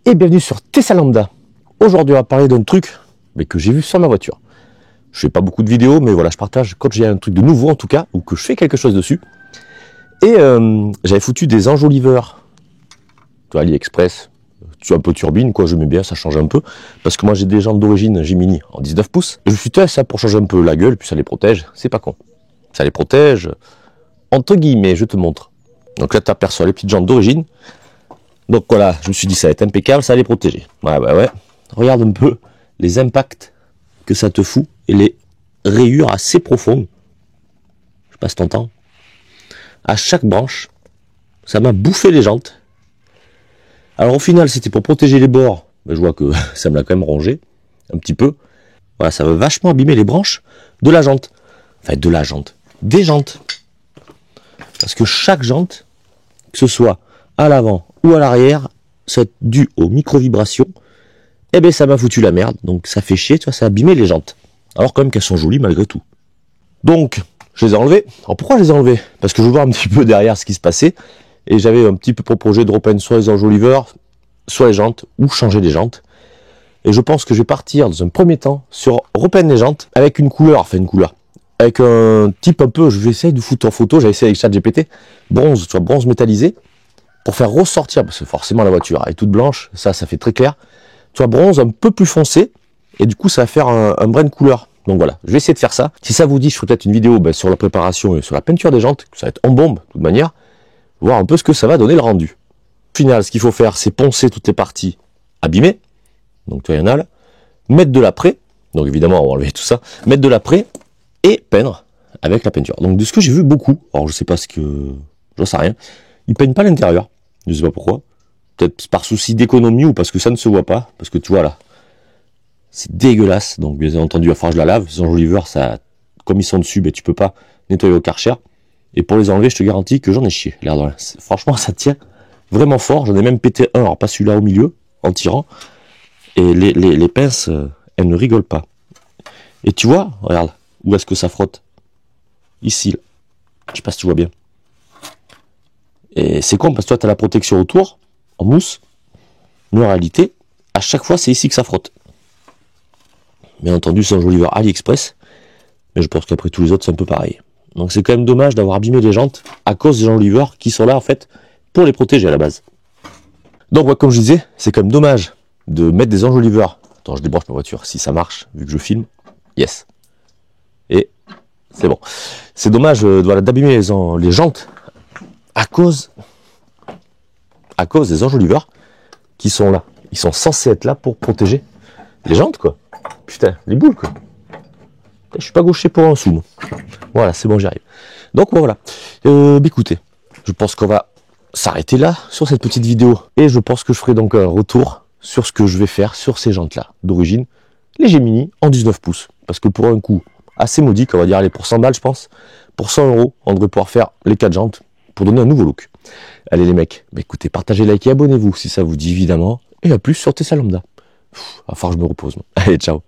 Et bienvenue sur Tesla Lambda. Aujourd'hui on va parler d'un truc que j'ai vu sur ma voiture. Je fais pas beaucoup de vidéos, mais voilà, je partage quand j'ai un truc de nouveau en tout cas, ou que je fais quelque chose dessus. Et j'avais foutu des enjoliveurs, tu vois, AliExpress, tu un peu turbine, quoi, je mets bien, ça change un peu. Parce que moi j'ai des jantes d'origine Gemini en 19 pouces. Et je me suis dit, ça pour changer un peu la gueule, puis ça les protège, c'est pas con. Ça les protège, entre guillemets, je te montre. Donc là tu aperçois les petites jantes d'origine. Donc voilà, je me suis dit ça va être impeccable, ça va les protéger. Ouais. Regarde un peu les impacts que ça te fout et les rayures assez profondes. Je sais pas si t'entends. À chaque branche, ça m'a bouffé les jantes. Alors au final, c'était pour protéger les bords. Mais je vois que ça me l'a quand même rongé un petit peu. Voilà, ça va vachement abîmer les branches de la jante. Enfin, de la jante. Des jantes. Parce que chaque jante, que ce soit à l'avant ou à l'arrière, c'est dû aux micro-vibrations. Eh ben ça m'a foutu la merde, donc ça fait chier, tu vois, ça a abîmé les jantes. Alors quand même qu'elles sont jolies malgré tout. Donc, je les ai enlevées. Alors pourquoi je les ai enlevées? Parce que je vois un petit peu derrière ce qui se passait, et j'avais un petit peu pour projet de repeindre soit les enjoliveurs, soit les jantes, ou changer les jantes. Et je pense que je vais partir dans un premier temps sur repeindre les jantes avec une couleur, avec un type un peu, je vais essayer de foutre en photo, j'ai essayé avec ChatGPT, bronze, tu vois, bronze métallisé, pour faire ressortir, parce que forcément la voiture est toute blanche, ça fait très clair. Tu vois, bronze un peu plus foncé, et du coup ça va faire un brin de couleur. Donc voilà, je vais essayer de faire ça. Si ça vous dit, je ferai peut-être une vidéo sur la préparation et sur la peinture des jantes, ça va être en bombe, de toute manière, voir un peu ce que ça va donner le rendu. Au final, ce qu'il faut faire, c'est poncer toutes les parties abîmées, donc tu vois, il y en a là, mettre de l'après, donc évidemment on va enlever tout ça, mettre de l'après, et peindre avec la peinture. Donc de ce que j'ai vu beaucoup, alors je sais pas ce que, j'en sais rien, ils peignent pas l'intérieur, je sais pas pourquoi. Peut-être par souci d'économie ou parce que ça ne se voit pas. Parce que tu vois là, c'est dégueulasse. Donc bien entendu, il va falloir que je la lave. Les enjoliveurs, ça, comme ils sont dessus, tu peux pas nettoyer au Karcher. Et pour les enlever, je te garantis que j'en ai chié. L'air de rien. Franchement, ça tient vraiment fort. J'en ai même pété un, alors pas celui-là au milieu, en tirant. Et les pinces, elles ne rigolent pas. Et tu vois, regarde, où est-ce que ça frotte? Ici, là. Je sais pas si tu vois bien. Et c'est con parce que toi, tu as la protection autour, en mousse, mais en réalité, à chaque fois, c'est ici que ça frotte. Bien entendu, c'est un enjoliveur AliExpress, mais je pense qu'après tous les autres, c'est un peu pareil. Donc c'est quand même dommage d'avoir abîmé les jantes à cause des enjoliveurs qui sont là, en fait, pour les protéger à la base. Donc, ouais, comme je disais, c'est quand même dommage de mettre des enjoliveurs. Attends, je débranche ma voiture, si ça marche, vu que je filme. Yes. Et c'est bon. C'est dommage d'abîmer les jantes à cause des enjoliveurs qui sont là. Ils sont censés être là pour protéger les jantes, quoi. Putain, les boules, quoi. Je suis pas gaucher pour un sou. Voilà, c'est bon, j'y arrive. Donc, voilà. Écoutez, je pense qu'on va s'arrêter là sur cette petite vidéo. Et je pense que je ferai donc un retour sur ce que je vais faire sur ces jantes-là. D'origine, les Gemini en 19 pouces. Parce que pour un coût assez modique, on va dire, allez, pour 100 balles, je pense, pour 100 €, on devrait pouvoir faire les 4 jantes pour donner un nouveau look. Allez les mecs, écoutez, partagez, likez, abonnez-vous si ça vous dit évidemment. Et à plus sur Tesla Lambda. À falloir que je me repose. Allez, ciao.